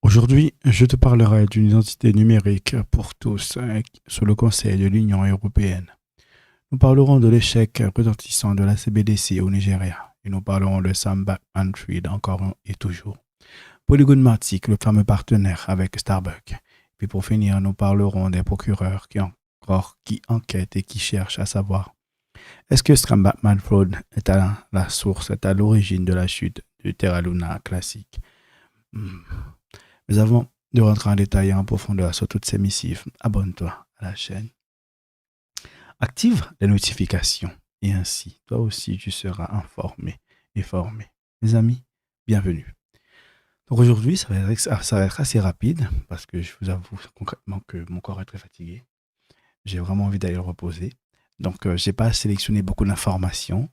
Aujourd'hui, je te parlerai d'une identité numérique pour tous sous le conseil de l'Union européenne. Nous parlerons de l'échec retentissant de la CBDC au Nigeria et nous parlerons de Sam Bankman-Fried encore et toujours. Polygon Matic, le fameux partenaire avec Starbucks. Puis pour finir, nous parlerons des procureurs qui enquêtent et qui cherchent à savoir est-ce que Sam Bankman-Fried est à la source, est à l'origine de la chute du Terra Luna classique. Hmm. Mais avant de rentrer en détail et en profondeur sur toutes ces missives, abonne-toi à la chaîne. Active les notifications et ainsi, toi aussi, tu seras informé et formé. Mes amis, bienvenue. Donc aujourd'hui, ça va être assez rapide parce que je vous avoue concrètement que mon corps est très fatigué. J'ai vraiment envie d'aller le reposer. Donc, je n'ai pas sélectionné beaucoup d'informations.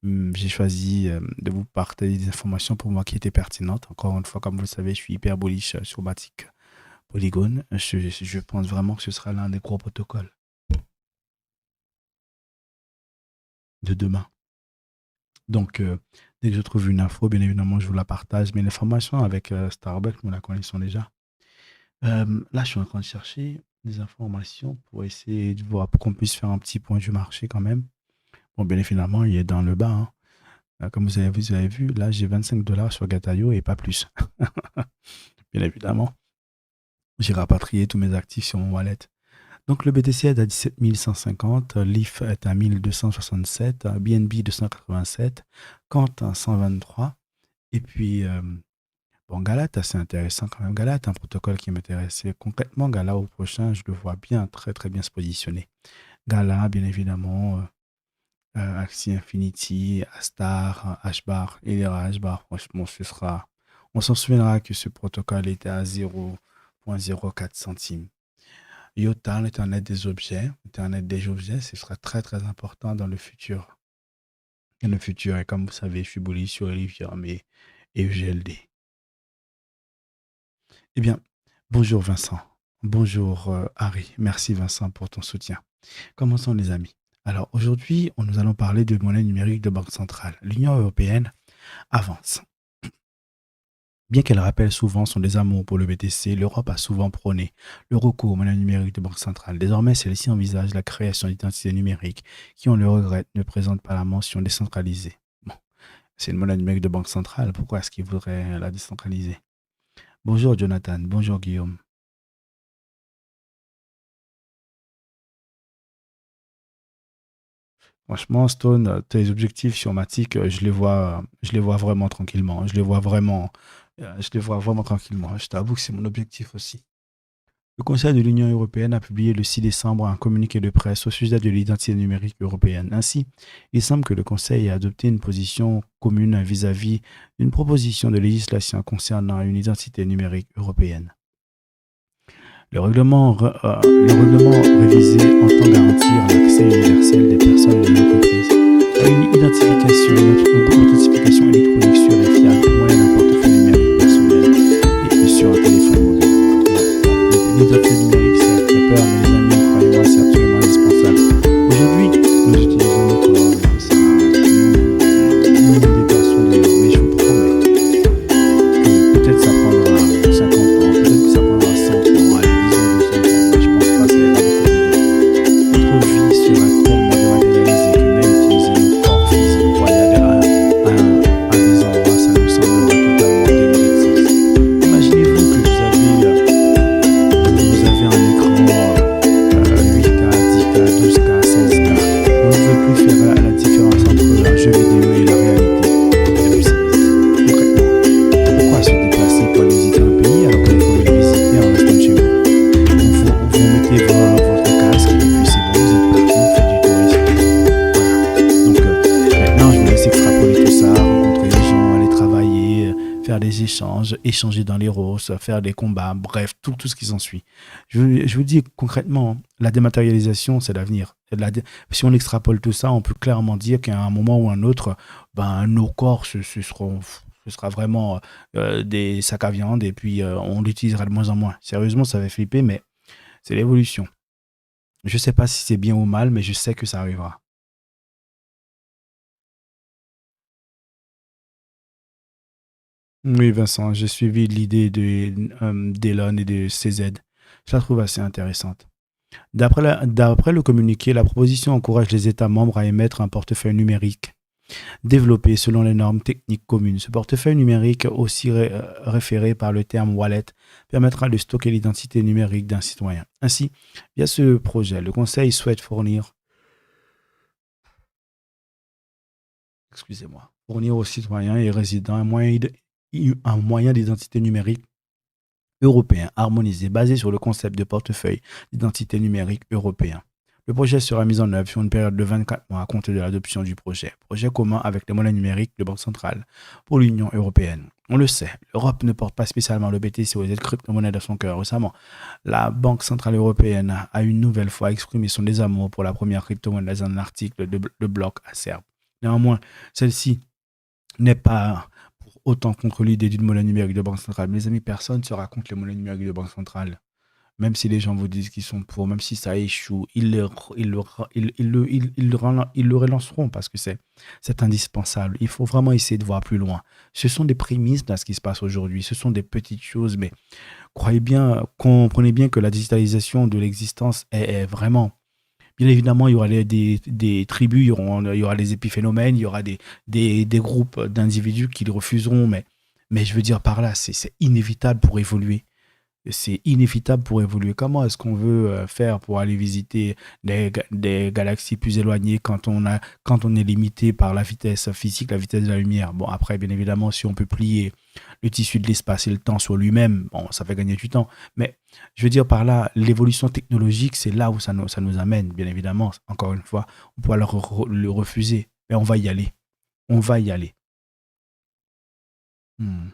J'ai choisi de vous partager des informations pour moi qui étaient pertinentes. Encore une fois, comme vous le savez, je suis hyper bullish sur Matic Polygon. Je pense vraiment que ce sera l'un des gros protocoles de demain. Donc, dès que je trouve une info, bien évidemment, je vous la partage. Mais l'information avec Starbucks, nous la connaissons déjà. Là, je suis en train de chercher des informations pour essayer de voir, pour qu'on puisse faire un petit point du marché quand même. Bon, bien évidemment, il est dans le bas, hein. Comme vous avez vu, là, j'ai 25 $ sur Gatayo et pas plus. Bien évidemment, j'ai rapatrié tous mes actifs sur mon wallet. Donc, le BTC est à 17 150, l'IF est à 1267, BNB 287, Quant à 123. Et puis, bon, Galat, assez intéressant quand même. Galat, un protocole qui m'intéressait concrètement. Gala, au prochain, je le vois bien, très très bien se positionner. Gala, bien évidemment, Axie Infinity, Astar, Hbar, Elera Hbar, franchement, on s'en souviendra que ce protocole était à 0,04 centimes. IOTA, l'Internet des objets, ce sera très très important dans le futur. Dans le futur, et comme vous savez, je suis bullish sur Ethereum et EGLD. Eh bien, bonjour Vincent, bonjour Harry, merci Vincent pour ton soutien. Commençons les amis. Alors aujourd'hui, nous allons parler de monnaie numérique de banque centrale. L'Union européenne avance. Bien qu'elle rappelle souvent son désamour pour le BTC, l'Europe a souvent prôné le recours aux monnaies numériques de banque centrale. Désormais, celle-ci envisage la création d'identités numériques qui, on le regrette, ne présentent pas la mention décentralisée. Bon, c'est une monnaie numérique de banque centrale, pourquoi est-ce qu'ils voudraient la décentraliser? Bonjour Jonathan, bonjour Guillaume. Franchement, Stone, tes objectifs sur Matic, je les vois vraiment tranquillement. Je les vois vraiment tranquillement. Je t'avoue que c'est mon objectif aussi. Le Conseil de l'Union européenne a publié le 6 décembre un communiqué de presse au sujet de l'identité numérique européenne. Ainsi, il semble que le Conseil ait adopté une position commune vis-à-vis d'une proposition de législation concernant une identité numérique européenne. Le règlement révisé entend garantir l'accès universel des personnes et des entreprises à une authentification électronique sûre et fiable moyen d'un portefeuille numérique personnel et sur un téléphone mobile. L'identité numérique, c'est très peur, mais les amis, croyez-moi, c'est absolument indispensable. Aujourd'hui, nous utilisons nos corps, nous nous déplaçons dehors, mais je vous promets que peut-être ça prendra 50 ans, peut-être que ça prendra 100 ans, allez, disons 200 ans, mais je pense pas que ça ira beaucoup plus vite. Notre vie sera tellement dématérialisée que même utiliser nos corps physiques pour aller à des endroits, ça nous semblera totalement dénué de sens. Imaginez-vous que vous avez un écran 8K, 10K, 12K, 16K. Vous ne pouvez plus faire la différence entre un jeu vidéo et la réalité. Et puis, concrètement, pourquoi se déplacer pour aller visiter un pays alors que vous pouvez le visiter en restant chez vous? Vous mettez votre casque et puis c'est bon, vous êtes parti, vous faites du tourisme. Voilà. Donc maintenant, je vous laisse extrapoler tout ça, rencontrer les gens, aller travailler, faire des échanges, échanger dans les roses, faire des combats, bref, tout ce qui s'ensuit. Je vous dis concrètement, la dématérialisation, c'est l'avenir. Si on extrapole tout ça, on peut clairement dire qu'à un moment ou un autre, nos corps, ce sera vraiment des sacs à viande et puis on l'utilisera de moins en moins. Sérieusement, ça va flipper, mais c'est l'évolution. Je ne sais pas si c'est bien ou mal, mais je sais que ça arrivera. Oui, Vincent, j'ai suivi l'idée d'Elon et de CZ. Je la trouve assez intéressante. D'après le communiqué, la proposition encourage les États membres à émettre un portefeuille numérique développé selon les normes techniques communes. Ce portefeuille numérique, aussi référé par le terme wallet, permettra de stocker l'identité numérique d'un citoyen. Ainsi, via ce projet, le Conseil souhaite fournir aux citoyens et résidents un moyen d'identité numérique européen harmonisé basé sur le concept de portefeuille d'identité numérique européen. Le projet sera mis en œuvre sur une période de 24 mois à compter de l'adoption du projet. Projet commun avec les monnaies numériques de Banque centrale pour l'Union européenne. On le sait, l'Europe ne porte pas spécialement le BTC aux crypto-monnaies de son cœur. Récemment, la Banque centrale européenne a une nouvelle fois exprimé son désamour pour la première crypto-monnaie dans un article de bloc acerbe. Néanmoins, celle-ci n'est pas pour autant contre l'idée d'une monnaie numérique de banque centrale. Mes amis, personne ne sera contre les monnaies numériques de banque centrale. Même si les gens vous disent qu'ils sont pour, même si ça échoue, ils le relanceront parce que c'est indispensable. Il faut vraiment essayer de voir plus loin. Ce sont des prémices dans ce qui se passe aujourd'hui. Ce sont des petites choses, mais croyez bien, comprenez bien que la digitalisation de l'existence est vraiment. Bien évidemment, il y aura des tribus, il y aura des épiphénomènes, il y aura des groupes d'individus qui le refuseront, mais je veux dire par là, c'est inévitable pour évoluer. C'est inévitable pour évoluer. Comment est-ce qu'on veut faire pour aller visiter des galaxies plus éloignées quand on est limité par la vitesse physique, la vitesse de la lumière? Bon, après, bien évidemment, si on peut plier le tissu de l'espace et le temps sur lui-même, bon, ça fait gagner du temps. Mais je veux dire par là, l'évolution technologique, c'est là où ça nous amène, bien évidemment. Encore une fois, on peut le refuser, mais on va y aller. On va y aller. Hmm.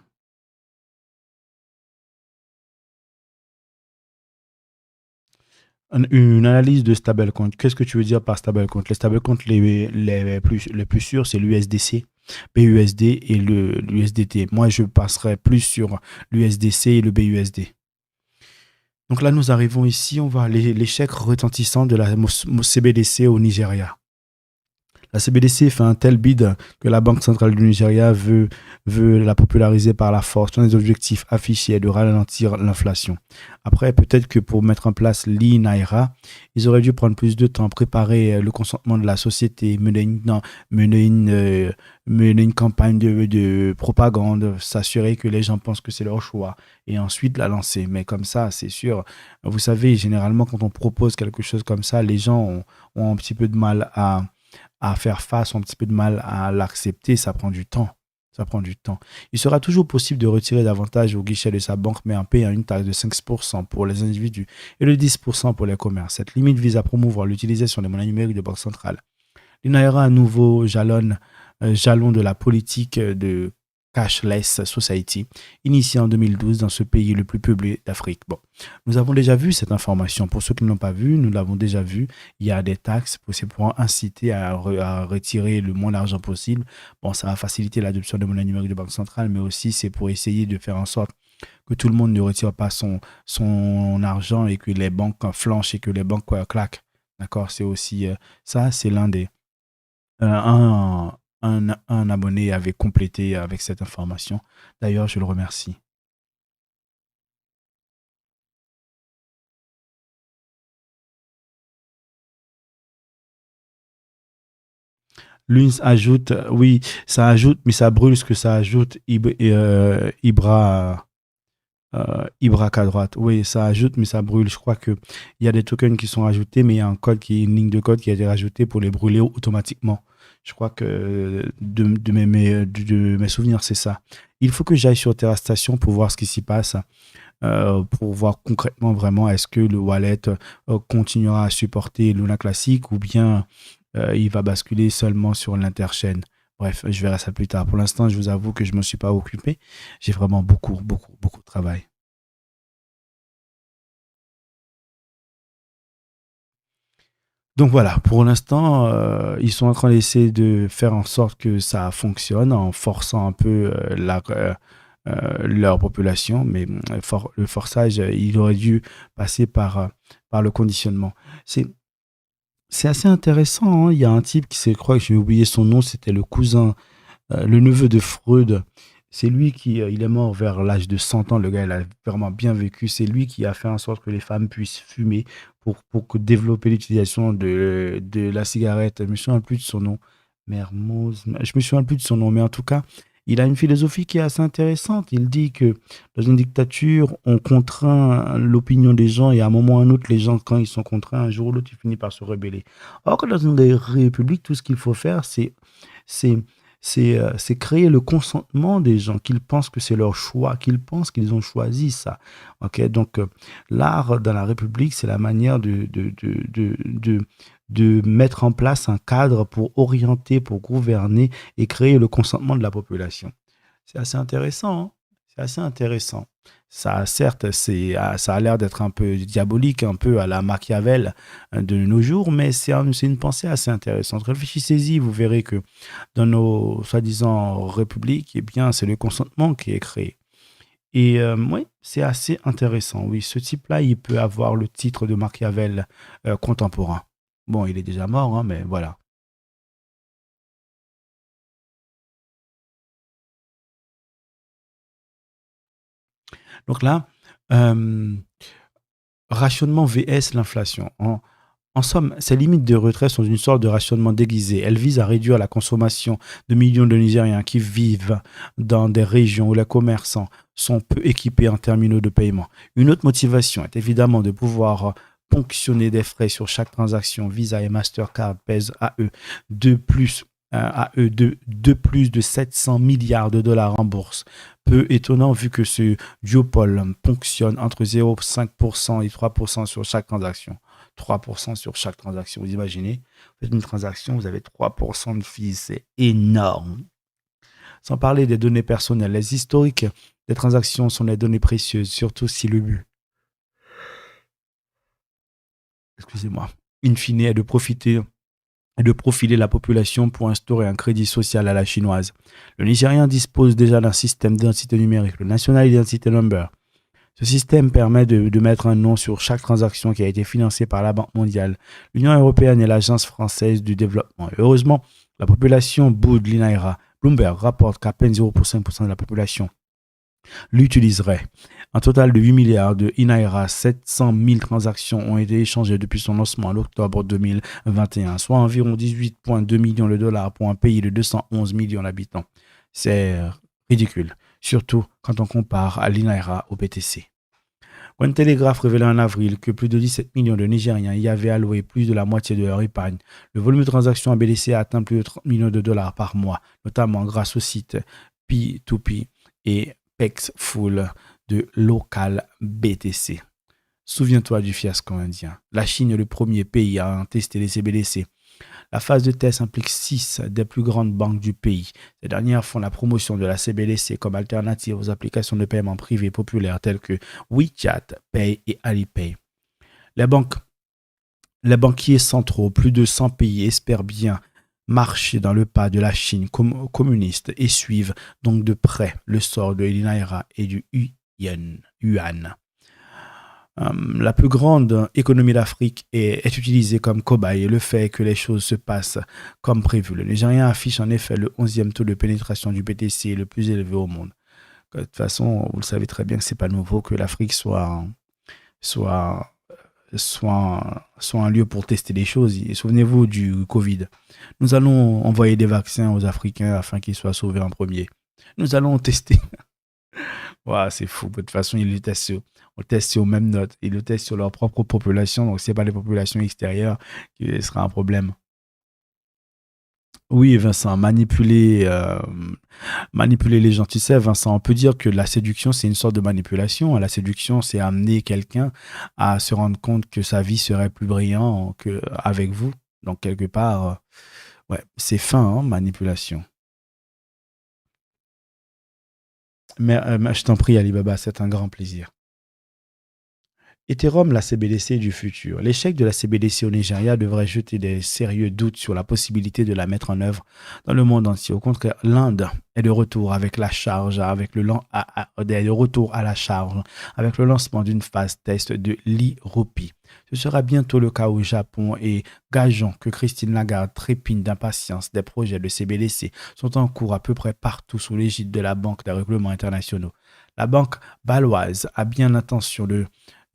Une analyse de stablecoin. Qu'est-ce que tu veux dire par stablecoin? Les stablecoins les plus sûrs, c'est l'USDC, BUSD et l'USDT. Moi, je passerai plus sur l'USDC et le BUSD. Donc là, nous arrivons ici, on va l'échec retentissant de la CBDC au Nigeria. La CBDC fait un tel bid que la Banque centrale du Nigeria veut la populariser par la force. Un des objectifs affichés est de ralentir l'inflation. Après, peut-être que pour mettre en place l'e-Naira, ils auraient dû prendre plus de temps, préparer le consentement de la société, mener une campagne de propagande, s'assurer que les gens pensent que c'est leur choix et ensuite la lancer. Mais comme ça, c'est sûr. Vous savez, généralement, quand on propose quelque chose comme ça, les gens ont un petit peu de mal à faire face, ont un petit peu de mal à l'accepter, ça prend du temps. Ça prend du temps. Il sera toujours possible de retirer davantage au guichet de sa banque, mais en payant une taxe de 5% pour les individus et de 10% pour les commerces. Cette limite vise à promouvoir l'utilisation des monnaies numériques de banque centrale. L'INAERA, un nouveau jalon de la politique de Cashless Society, initiée en 2012 dans ce pays le plus peuplé d'Afrique. Bon, nous avons déjà vu cette information. Pour ceux qui ne l'ont pas vu, nous l'avons déjà vu. Il y a des taxes, c'est pour inciter à retirer le moins d'argent possible. Bon, ça va faciliter l'adoption de monnaie numérique de banque centrale, mais aussi c'est pour essayer de faire en sorte que tout le monde ne retire pas son argent et que les banques flanchent et que les banques claquent. D'accord? C'est aussi ça, c'est l'un des un, un abonné avait complété avec cette information. D'ailleurs, je le remercie. L'une ajoute, oui, ça ajoute, mais ça brûle ce que ça ajoute. Ibra à droite. Oui, ça ajoute, mais ça brûle. Je crois qu'il y a des tokens qui sont ajoutés, mais il y a une ligne de code qui a été rajoutée pour les brûler automatiquement. Je crois que de mes souvenirs, c'est ça. Il faut que j'aille sur TerraStation pour voir ce qui s'y passe, pour voir concrètement vraiment est-ce que le wallet continuera à supporter Luna Classic ou bien il va basculer seulement sur l'interchaîne. Bref, je verrai ça plus tard. Pour l'instant, je vous avoue que je ne me suis pas occupé. J'ai vraiment beaucoup, beaucoup, beaucoup de travail. Donc voilà, pour l'instant, ils sont en train d'essayer de faire en sorte que ça fonctionne en forçant un peu leur population, mais le forçage, il aurait dû passer par le conditionnement. C'est, c'est assez intéressant, hein. Il y a un type qui s'est, je crois que j'ai oublié son nom, c'était le neveu de Freud. C'est lui qui, il est mort vers l'âge de 100 ans. Le gars, il a vraiment bien vécu. C'est lui qui a fait en sorte que les femmes puissent fumer développer l'utilisation de la cigarette. Je me souviens plus de son nom. Mermoz. Je me souviens plus de son nom, mais en tout cas, il a une philosophie qui est assez intéressante. Il dit que dans une dictature, on contraint l'opinion des gens et à un moment ou à un autre, les gens, quand ils sont contraints, un jour ou l'autre, ils finissent par se rebeller. Or que dans une république, tout ce qu'il faut faire, c'est, c'est créer le consentement des gens, qu'ils pensent que c'est leur choix, qu'ils pensent qu'ils ont choisi ça. Ok, donc, l'art dans la République, c'est la manière de mettre en place un cadre pour orienter, pour gouverner et créer le consentement de la population. C'est assez intéressant, hein. C'est assez intéressant. Ça, certes, ça a l'air d'être un peu diabolique, un peu à la Machiavel de nos jours, mais c'est une pensée assez intéressante. Réfléchissez-y, vous verrez que dans nos soi-disant républiques, eh bien, c'est le consentement qui est créé. Et oui, c'est assez intéressant. Oui, ce type-là, il peut avoir le titre de Machiavel contemporain. Bon, il est déjà mort, hein, mais voilà. Donc là, euh, rationnement vs l'inflation. En somme, ces limites de retrait sont une sorte de rationnement déguisé. Elles visent à réduire la consommation de millions de Nigériens qui vivent dans des régions où les commerçants sont peu équipés en terminaux de paiement. Une autre motivation est évidemment de pouvoir ponctionner des frais sur chaque transaction. Visa et Mastercard pèsent de plus de 700 milliards de dollars en bourse. Peu étonnant vu que ce duopole ponctionne entre 0,5% et 3% sur chaque transaction. 3% sur chaque transaction. Vous imaginez, vous faites une transaction, vous avez 3% de fees, c'est énorme. Sans parler des données personnelles, les historiques des transactions sont des données précieuses, surtout si le but, excusez-moi, in fine, est de profiter et de profiler la population pour instaurer un crédit social à la chinoise. Le Nigérien dispose déjà d'un système d'identité numérique, le National Identity Number. Ce système permet de mettre un nom sur chaque transaction qui a été financée par la Banque mondiale, l'Union européenne et l'Agence française du développement. Et heureusement, la population boude l'INAIRA. Bloomberg rapporte qu'à peine 0,5% de la population l'utiliserait. Un total de 8 milliards de INAIRA, 700 000 transactions ont été échangées depuis son lancement en octobre 2021, soit environ 18,2 millions de dollars pour un pays de 211 millions d'habitants. C'est ridicule, surtout quand on compare à l'INAIRA au BTC. One Telegraph révélait en avril que plus de 17 millions de Nigériens y avaient alloué plus de la moitié de leur épargne. Le volume de transactions à BTC a atteint plus de 30 millions de dollars par mois, notamment grâce au site P2P et Pexful de Local BTC. Souviens-toi du fiasco indien. La Chine est le premier pays à tester les CBDC. La phase de test implique 6 des plus grandes banques du pays. Ces dernières font la promotion de la CBDC comme alternative aux applications de paiement privées populaires telles que WeChat Pay et Alipay. Les banquiers centraux, plus de 100 pays, espèrent bien marcher dans le pas de la Chine communiste et suivent donc de près le sort de l'INAIRA et du yuan. La plus grande économie d'Afrique est utilisée comme cobaye et le fait que les choses se passent comme prévu. Le Nigérien affiche en effet le 11e taux de pénétration du BTC le plus élevé au monde. De toute façon, vous le savez très bien que ce n'est pas nouveau que l'Afrique soit, soit un lieu pour tester des choses. Et souvenez-vous du Covid. Nous allons envoyer des vaccins aux Africains afin qu'ils soient sauvés en premier. Nous allons tester. Ouais, c'est fou. De toute façon, ils le testent on teste sur même note. Ils le testent sur leur propre population. Donc, ce n'est pas les populations extérieures qui sera un problème. Oui, Vincent, manipuler les gens. Tu sais, Vincent, on peut dire que la séduction, c'est une sorte de manipulation. La séduction, c'est amener quelqu'un à se rendre compte que sa vie serait plus brillante qu'avec vous. Donc, quelque part, ouais, c'est fin, hein, manipulation. Mais je t'en prie, Alibaba, c'est un grand plaisir. Ethereum, la CBDC du futur. L'échec de la CBDC au Nigeria devrait jeter des sérieux doutes sur la possibilité de la mettre en œuvre dans le monde entier. Au contraire, l'Inde est de retour avec la charge, est de retour à la charge, avec le lancement d'une phase test de l'e-rupee. Ce sera bientôt le cas au Japon et gageons que Christine Lagarde trépigne d'impatience. Des projets de CBDC sont en cours à peu près partout sous l'égide de la Banque des règlements internationaux. La banque bâloise a bien l'intention de,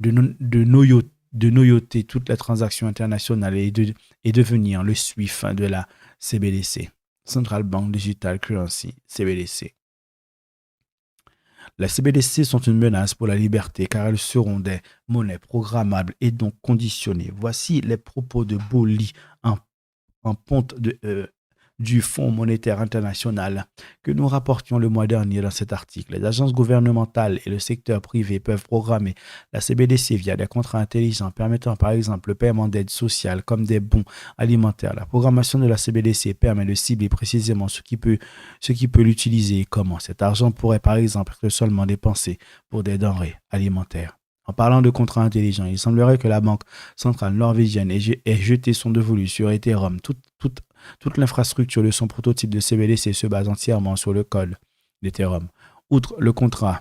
no- de, noyau- de noyauter toutes les transactions internationales et devenir le SWIFT de la CBDC, Central Bank Digital Currency, CBDC. Les CBDC sont une menace pour la liberté car elles seront des monnaies programmables et donc conditionnées. Voici les propos de Boli en ponte du Fonds monétaire international que nous rapportions le mois dernier dans cet article. Les agences gouvernementales et le secteur privé peuvent programmer la CBDC via des contrats intelligents permettant par exemple le paiement d'aides sociales comme des bons alimentaires. La programmation de la CBDC permet de cibler précisément ce qui peut l'utiliser et comment. Cet argent pourrait par exemple être seulement dépensé pour des denrées alimentaires. En parlant de contrats intelligents, il semblerait que la Banque centrale norvégienne ait jeté son dévolu sur Ethereum. Toute l'infrastructure de son prototype de CBDC se base entièrement sur le code d'Ethereum. Outre le contrat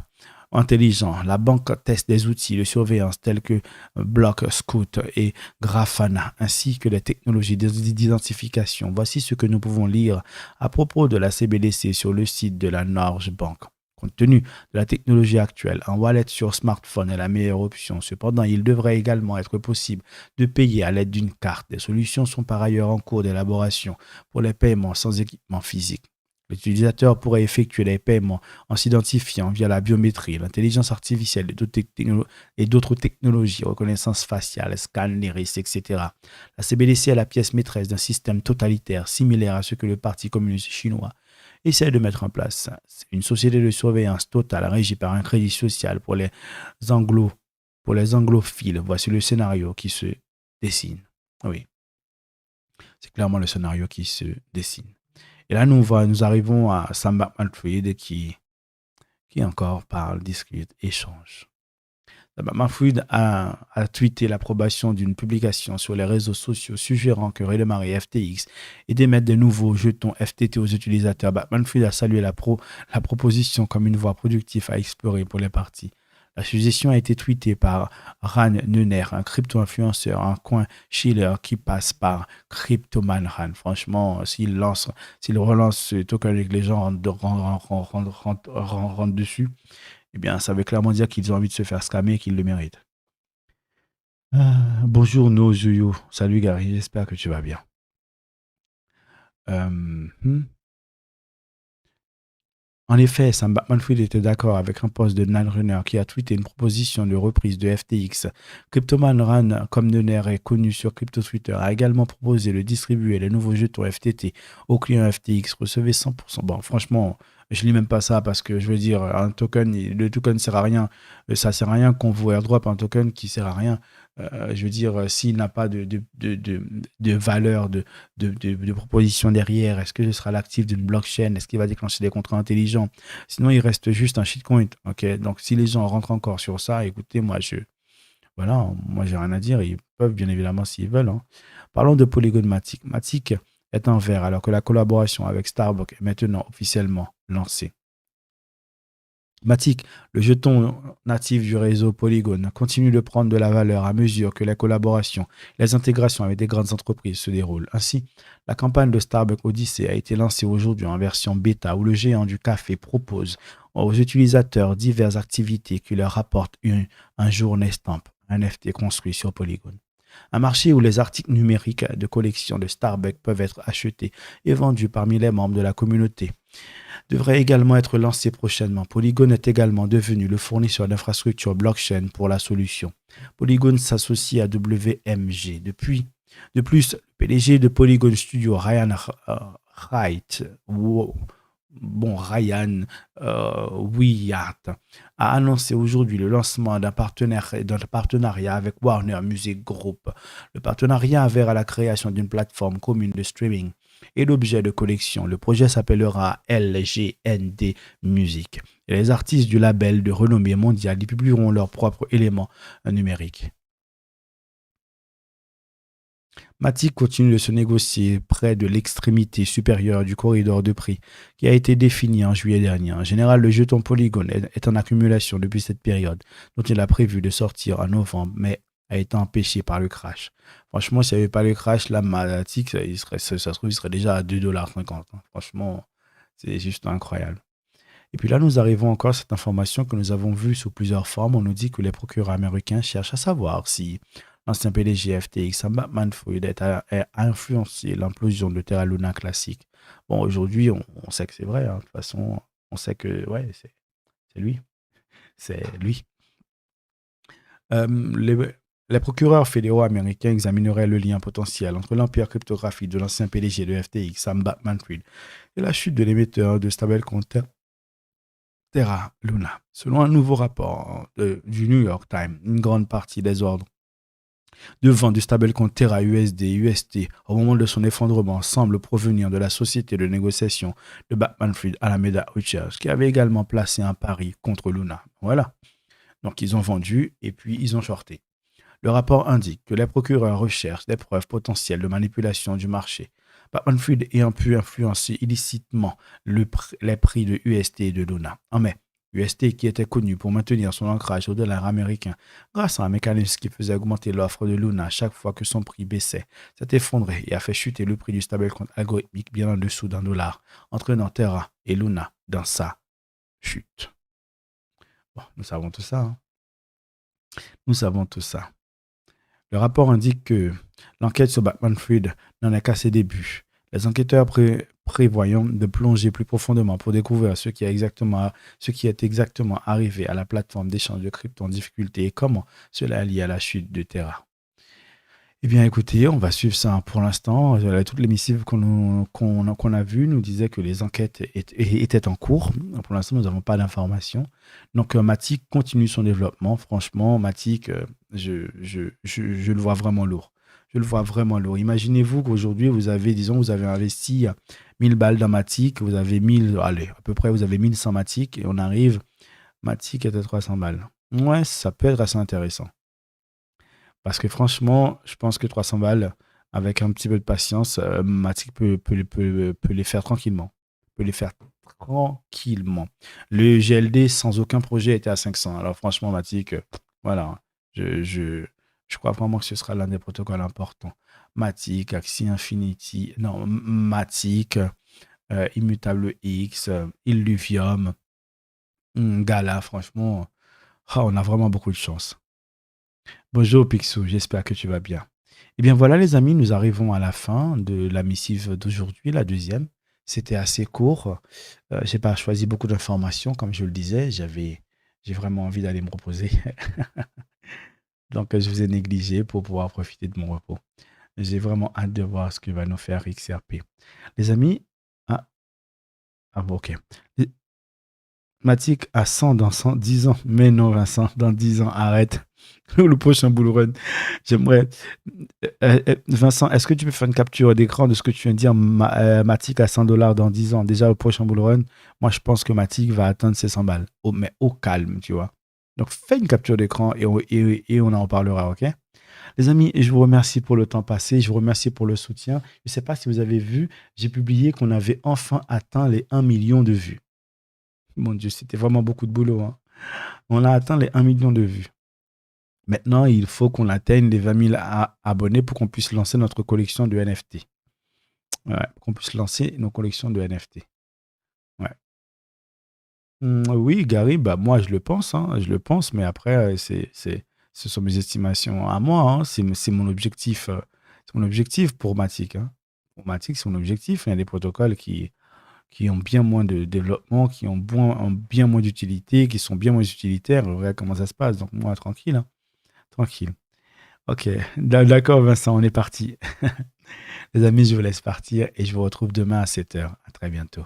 intelligent, la banque teste des outils de surveillance tels que Blockscout et Grafana, ainsi que des technologies d'identification. Voici ce que nous pouvons lire à propos de la CBDC sur le site de la Norges Bank. Compte tenu de la technologie actuelle, un wallet sur smartphone est la meilleure option. Cependant, il devrait également être possible de payer à l'aide d'une carte. Des solutions sont par ailleurs en cours d'élaboration pour les paiements sans équipement physique. L'utilisateur pourrait effectuer les paiements en s'identifiant via la biométrie, l'intelligence artificielle et d'autres technologies, reconnaissance faciale, scan, l'iris, etc. La CBDC est la pièce maîtresse d'un système totalitaire similaire à ce que le Parti communiste chinois essaie de mettre en place. C'est une société de surveillance totale régie par un crédit social anglo, pour les anglophiles. Voici le scénario qui se dessine. Oui, c'est clairement le scénario qui se dessine. Et là, nous arrivons à Sam Bankman-Fried qui encore parle, discute, échange. Mahfoud a tweeté l'approbation d'une publication sur les réseaux sociaux suggérant que redémarrer FTX et d'émettre de nouveaux jetons FTT aux utilisateurs. Mahfoud a salué la proposition comme une voie productive à explorer pour les parties. La suggestion a été tweetée par Ran Neuner, un crypto-influenceur, un coin chiller qui passe par Cryptoman Ran. Franchement, s'il relance ce token et que les gens rentrent dessus, eh bien, ça veut clairement dire qu'ils ont envie de se faire scammer et qu'ils le méritent. Bonjour Nozuyo. Salut Gary, j'espère que tu vas bien. En effet, Sam Bankman-Fried était d'accord avec un post de Nan Runner qui a tweeté une proposition de reprise de FTX. Cryptoman Ran, comme Neuner est connu sur Crypto Twitter, a également proposé de distribuer les nouveaux jetons FTT aux clients FTX. Recevez 100%. Bon, franchement, je lis même pas ça parce que je veux dire, le token ne sert à rien. Ça sert à rien qu'on vous airdrop un token qui sert à rien. Je veux dire, s'il n'a pas de valeur, de proposition derrière, est-ce que ce sera l'actif d'une blockchain? Est-ce qu'il va déclencher des contrats intelligents? Sinon, il reste juste un shitcoin. Okay, donc, si les gens rentrent encore sur ça, écoutez, moi, j'ai rien à dire. Ils peuvent, bien évidemment, s'ils veulent. Hein. Parlons de Polygon Matic. Matic est en vert alors que la collaboration avec Starbucks est maintenant officiellement lancée. Matic, le jeton natif du réseau Polygon, continue de prendre de la valeur à mesure que les collaborations, les intégrations avec des grandes entreprises se déroulent. Ainsi, la campagne de Starbucks Odyssey a été lancée aujourd'hui en version bêta où le géant du café propose aux utilisateurs diverses activités qui leur rapportent un journée stamp, un NFT construit sur Polygon. Un marché où les articles numériques de collection de Starbucks peuvent être achetés et vendus parmi les membres de la communauté devrait également être lancé prochainement. Polygon est également devenu le fournisseur d'infrastructures blockchain pour la solution. Polygon s'associe à WMG. De plus, le PDG de Polygon Studio, Ryan Wyatt, a annoncé aujourd'hui le lancement d'un partenariat avec Warner Music Group. Le partenariat verra la création d'une plateforme commune de streaming et l'objet de collection. Le projet s'appellera LGND Music. Et les artistes du label de renommée mondiale y publieront leurs propres éléments numériques. Matic continue de se négocier près de l'extrémité supérieure du corridor de prix qui a été défini en juillet dernier. En général, le jeton Polygon est en accumulation depuis cette période, dont il a prévu de sortir en novembre, mais a été empêché par le crash. Franchement, s'il n'y avait pas le crash, là, Matic, ça se trouve, il serait déjà à 2,50 $. Franchement, c'est juste incroyable. Et puis là, nous arrivons encore à cette information que nous avons vue sous plusieurs formes. On nous dit que les procureurs américains cherchent à savoir si l'ancien PDG FTX, Sam Bankman-Fried, a influencé l'implosion de Terra Luna classique. Bon, aujourd'hui, on sait que c'est vrai. Hein. De toute façon, on sait que ouais, c'est lui. C'est lui. Les procureurs fédéraux américains examineraient le lien potentiel entre l'empire cryptographique de l'ancien PDG de FTX, Sam Bankman-Fried, et la chute de l'émetteur de stablecoin Terra Luna. Selon un nouveau rapport du New York Times, une grande partie des ordres de vente du stablecoin Terra UST au moment de son effondrement semble provenir de la société de négociation de Bankman-Fried, Alameda Research, qui avait également placé un pari contre Luna. Voilà. Donc ils ont vendu et puis ils ont shorté. Le rapport indique que les procureurs recherchent des preuves potentielles de manipulation du marché. Bankman-Fried ayant pu influencer illicitement les prix de UST et de Luna. En mai, UST, qui était connu pour maintenir son ancrage au dollar américain grâce à un mécanisme qui faisait augmenter l'offre de Luna chaque fois que son prix baissait, s'est effondré et a fait chuter le prix du stablecoin algorithmique bien en dessous d'$1, entraînant Terra et Luna dans sa chute. Bon, nous savons tout ça. Hein. Nous savons tout ça. Le rapport indique que l'enquête sur Bankman-Fried n'en est qu'à ses débuts. Les enquêteurs prévoyant de plonger plus profondément pour découvrir ce qui est exactement arrivé à la plateforme d'échange de crypto en difficulté et comment cela est lié à la chute de Terra. Eh bien, écoutez, on va suivre ça pour l'instant. Toutes les missives qu'on a vues nous disaient que les enquêtes étaient en cours. Pour l'instant, nous n'avons pas d'informations. Donc, Matic continue son développement. Franchement, Matic, je le vois vraiment lourd. Je le vois vraiment lourd. Imaginez-vous qu'aujourd'hui, vous avez investi 1000 balles dans Matic. Vous avez 1000, allez, à peu près, vous avez 1100 Matic. Et on arrive, Matic est à 300 balles. Ouais, ça peut être assez intéressant. Parce que franchement, je pense que 300 balles, avec un petit peu de patience, Matic peut les faire tranquillement. Peut les faire tranquillement. Le GLD, sans aucun projet, était à 500. Alors franchement, Matic, voilà. Je crois vraiment que ce sera l'un des protocoles importants. Matic, Axie Infinity, non, Matic, Immutable X, Illuvium, Gala, franchement, on a vraiment beaucoup de chance. Bonjour Picsou, j'espère que tu vas bien. Eh bien voilà les amis, nous arrivons à la fin de la missive d'aujourd'hui, la deuxième. C'était assez court. J'ai pas choisi beaucoup d'informations, comme je le disais. J'ai vraiment envie d'aller me reposer. Donc je vous ai négligé pour pouvoir profiter de mon repos. J'ai vraiment hâte de voir ce que va nous faire XRP. Les amis, bon, ok. Matic à 100 dans 10 ans. Mais non, Vincent, dans 10 ans, arrête. Le prochain bull run. J'aimerais. Vincent, est-ce que tu peux faire une capture d'écran de ce que tu viens de dire, Matic à 100 $ dans 10 ans? Déjà, au prochain bull run, moi, je pense que Matic va atteindre ses 100 balles. Mais au calme, tu vois. Donc, fais une capture d'écran et on en parlera, ok? Les amis, je vous remercie pour le temps passé. Je vous remercie pour le soutien. Je ne sais pas si vous avez vu, j'ai publié qu'on avait enfin atteint les 1 million de vues. Mon Dieu, c'était vraiment beaucoup de boulot. Hein. On a atteint les 1 million de vues. Maintenant, il faut qu'on atteigne les 20 000 abonnés pour qu'on puisse lancer notre collection de NFT. Ouais, qu'on puisse lancer nos collections de NFT. Ouais. Oui, Gary, bah moi je le pense, hein, mais après, ce sont mes estimations à moi. Hein, c'est mon objectif. C'est mon objectif pour Matic. Hein. Pour Matic, c'est mon objectif. Il y a des protocoles qui ont bien moins de développement, qui ont bien moins d'utilité, qui sont bien moins utilitaires. Regarde comment ça se passe. Donc, moi, tranquille. Hein. Tranquille. Ok. D'accord, Vincent, on est parti. Les amis, je vous laisse partir et je vous retrouve demain à 7h. À très bientôt.